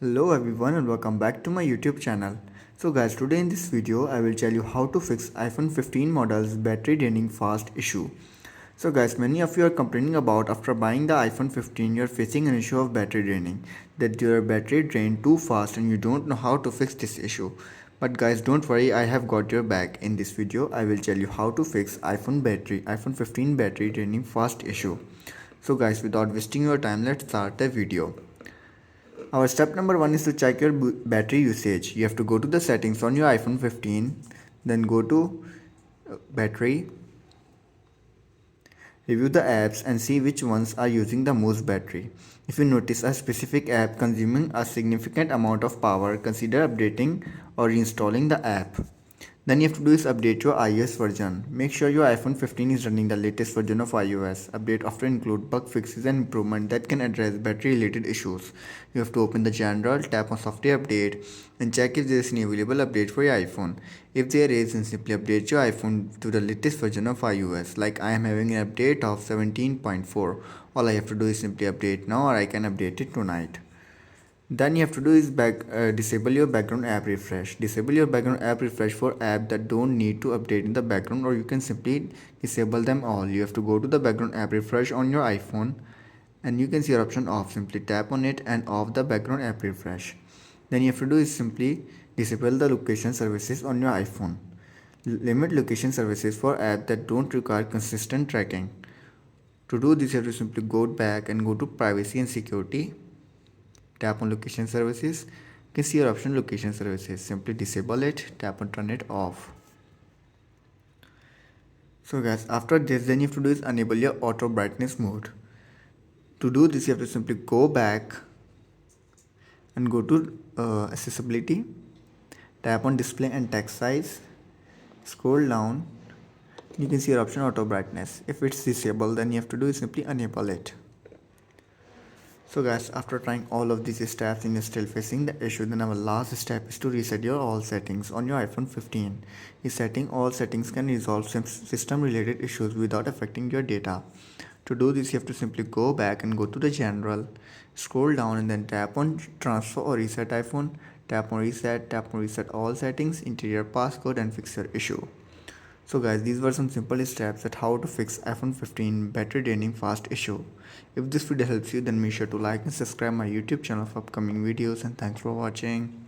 Hello everyone and welcome back to my YouTube channel. So guys, today in this video I will tell you how to fix iPhone 15 model's battery draining fast issue. So guys, many of you are complaining about after buying the iPhone 15 you are facing an issue of battery draining, that your battery drained too fast and you don't know how to fix this issue. But guys, don't worry, I have got your back. In this video I will tell you how to fix iPhone 15 battery draining fast issue. So guys, without wasting your time, let's start the video. Our step number one is to check your battery usage. You have to go to the settings on your iPhone 15, then go to battery, review the apps and see which ones are using the most battery. If you notice a specific app consuming a significant amount of power, consider updating or reinstalling the app. Then you have to do is update your iOS version. Make sure your iPhone 15 is running the latest version of iOS. Update often include bug fixes and improvement that can address battery related issues. You have to open the general, tap on software update and check if there is any available update for your iPhone. If there is, then simply update your iPhone to the latest version of iOS. Like I am having an update of 17.4. All I have to do is simply update now, or I can update it tonight. Then you have to do is disable your background app refresh. Disable your background app refresh for apps that don't need to update in the background, or you can simply disable them all. You have to go to the background app refresh on your iPhone and you can see your option off. Simply tap on it and off the background app refresh. Then you have to do is simply disable the location services on your iPhone. Limit location services for apps that don't require consistent tracking. To do this, you have to simply go back and go to privacy and security. Tap on location services. You can see your option location services. Simply disable it, tap on turn it off. So guys, after this, then you have to do is enable your auto brightness mode. To do this, you have to simply go back and go to accessibility, tap on display and text size, scroll down. You can see your option auto brightness. If it's disabled, then you have to do is simply enable it. So guys, after trying all of these steps and you're still facing the issue, then our last step is to reset your all settings on your iPhone 15. Resetting all settings can resolve some system related issues without affecting your data. To do this, you have to simply go back and go to the general, scroll down and then tap on transfer or reset iPhone, tap on reset all settings, interior passcode and fix your issue. So guys, these were some simple steps at how to fix iPhone 15 battery draining fast issue. If this video helps you, then make sure to like and subscribe my YouTube channel for upcoming videos, and thanks for watching.